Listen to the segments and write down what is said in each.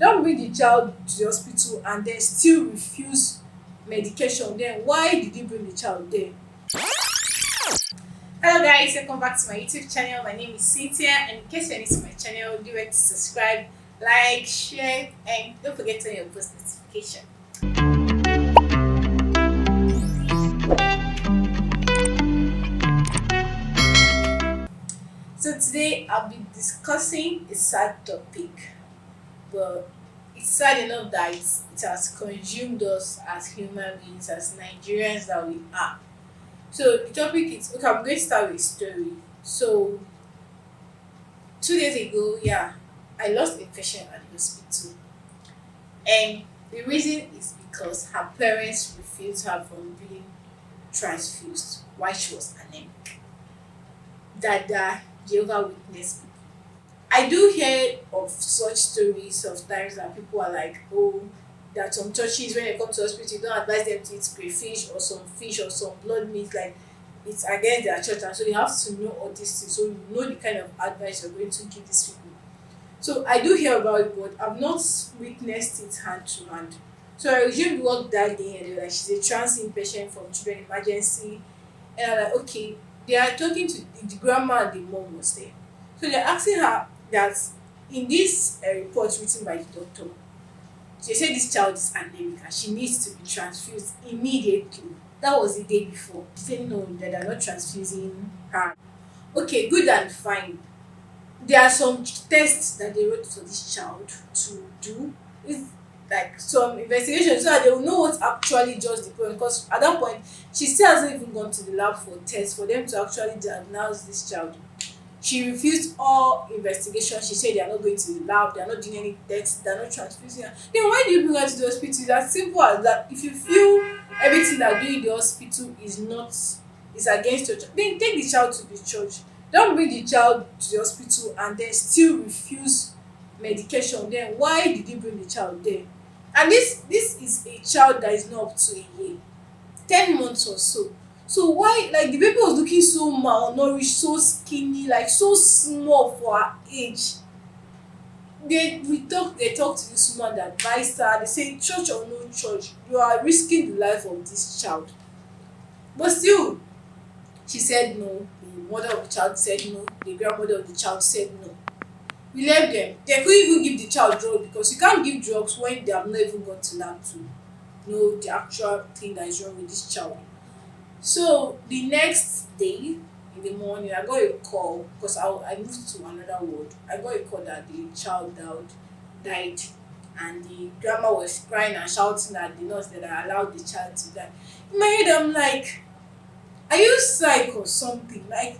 Don't bring the child to the hospital and then still refuse medication. Then why did you bring the child there? Hello guys, welcome back to my YouTube channel. My name is Cynthia, and in case you're new to my channel, do remember to subscribe, like, share, and don't forget to turn your post notification. So today I'll be discussing a sad topic, but it's sad enough that it has consumed us as human beings, as Nigerians that we are. So the topic is okay. I'm going to start with a story. So 2 days ago, yeah, I lost a patient at the hospital, and the reason is because her parents refused her from being transfused while she was anemic. Dada, Jehovah Witness people. I do hear of such stories sometimes that people are like, oh, that some churches when they come to hospital, you don't advise them to eat crayfish or some fish or some blood meat, like it's against their church, and so you have to know all these things so you know the kind of advice you're going to give these people. So I do hear about it, but I've not witnessed it hand to hand. So I resumed work that day, and they were like, she's a trans inpatient from children emergency, and I'm like, okay. They are talking to the grandma and the mom was there. So they're asking her that in this report written by the doctor, they said this child is anemic and she needs to be transfused immediately. That was the day before. She said no, that they're not transfusing her. Okay, good and fine. There are some tests that they wrote for this child to do. It's like some investigation so that they will know what actually just the problem, because at that point she still hasn't even gone to the lab for tests for them to actually diagnose this child. She refused all investigation. She said they are not going to the lab, they are not doing any tests, they are not transfusing her. Then why do you bring her to the hospital? It's as simple as that. If you feel everything that doing in the hospital is against your church, then take the child to the church. Don't bring the child to the hospital and then still refuse medication. Then why did you bring the child there? And this is a child that is not up to a year, 10 months or so. So why, like, the baby was looking so malnourished, so skinny, like so small for her age. They talked to this woman that advised her. They say church or no church, you are risking the life of this child. But still, she said no. The mother of the child said no. The grandmother of the child said no. We left them. They couldn't even give the child drugs, because you can't give drugs when they have not even gone to lab to know the actual thing that is wrong with this child. So the next day in the morning, I got a call because I moved to another ward. I got a call that the child died, and the grandma was crying and shouting at the nurse that I allowed the child to die. In my head, I'm like, are you psych or something? Like,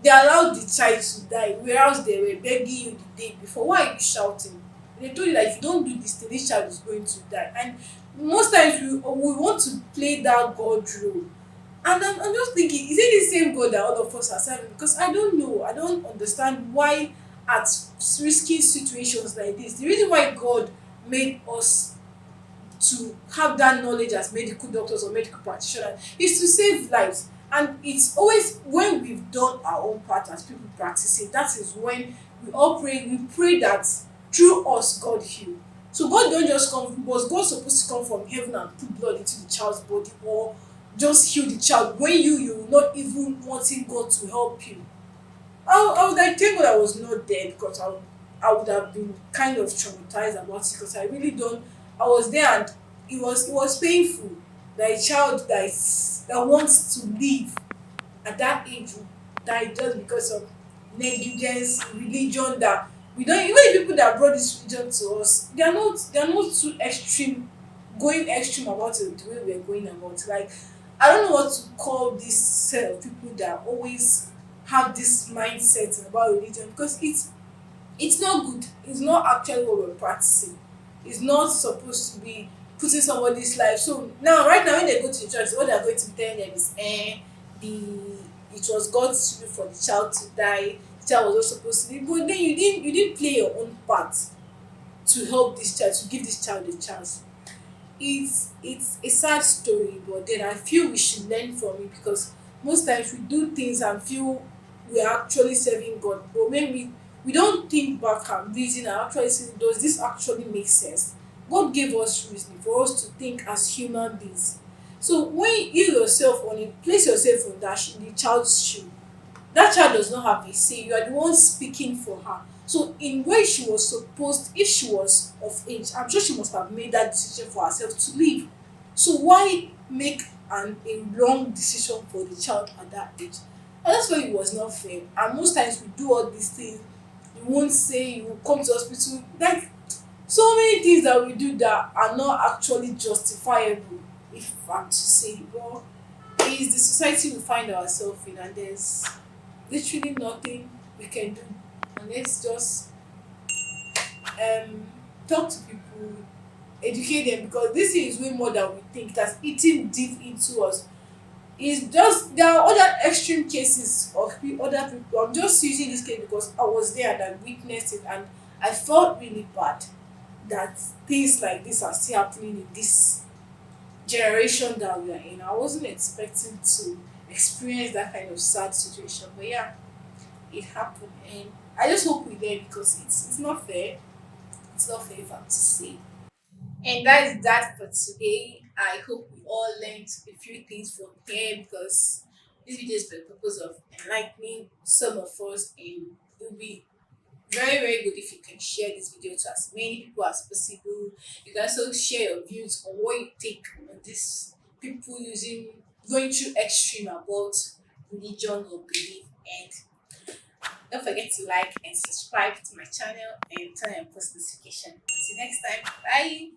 they allowed the child to die, whereas they were begging you the day before. Why are you shouting? They told you that if you don't do this thing, this child is going to die. And most times we want to play that God role. And I'm just thinking, is it the same God that all of us are serving? Because I don't know. I don't understand why at risky situations like this, the reason why God made us to have that knowledge as medical doctors or medical practitioners is to save lives. And it's always when we've done our own part as people practicing, that is when we pray that through us God heal. So God don't just come, was God supposed to come from heaven and put blood into the child's body, or just heal the child when you're not even wanting God to help you? I would like thank God I was not there, because I would have been kind of traumatized about it, because I really don't. I was there and it was painful that a child that wants to live at that age will die just because of negligence, religion, that we don't even the people that brought this religion to us, they are not too extreme, going extreme about it the way we're going about. Like, I don't know what to call this set of people that always have this mindset about religion, because it's not good. It's not actually what we're practicing. It's not supposed to be putting somebody's life. So now, right now, when they go to the church, what they're going to be telling them is, it was God's will for the child to die. The child was not supposed to be. But then you didn't play your own part to help this child, to give this child a chance. It's a sad story, but then I feel we should learn from it, because most times we do things and feel we are actually serving God, but maybe we don't think back and reason and actually say, does this actually make sense? God gave us reason for us to think as human beings. So when you yourself on it, place yourself on that the child's shoe. That child does not have a say. You are the one speaking for her. So in way she was supposed, if she was of age, I'm sure she must have made that decision for herself to leave. So why make a wrong decision for the child at that age? And that's why it was not fair. And most times we do all these things. You won't say, you will come to hospital. Like so many things that we do that are not actually justifiable, if I'm to say. Well, is the society we find ourselves in, and there's literally nothing we can do unless just um talk to people, educate them, because this thing is way more than we think. That's eating deep into us. It's just there are other extreme cases of other people. I'm just using this case because I was there and I witnessed it, and I felt really bad that things like this are still happening in this generation that we are in. I wasn't expecting to experience that kind of sad situation, but yeah, it happened, and I just hope we learn because it's not fair. It's not fair if I'm to say. And that is that for today. I hope we all learned a few things from here because this video is for the purpose of enlightening some of us, and it will be very, very good if you can share this video to as many people as possible. You can also share your views on what you think on this people using going through extreme about religion or belief. And don't forget to like and subscribe to my channel and turn on post notification. Until next time, bye.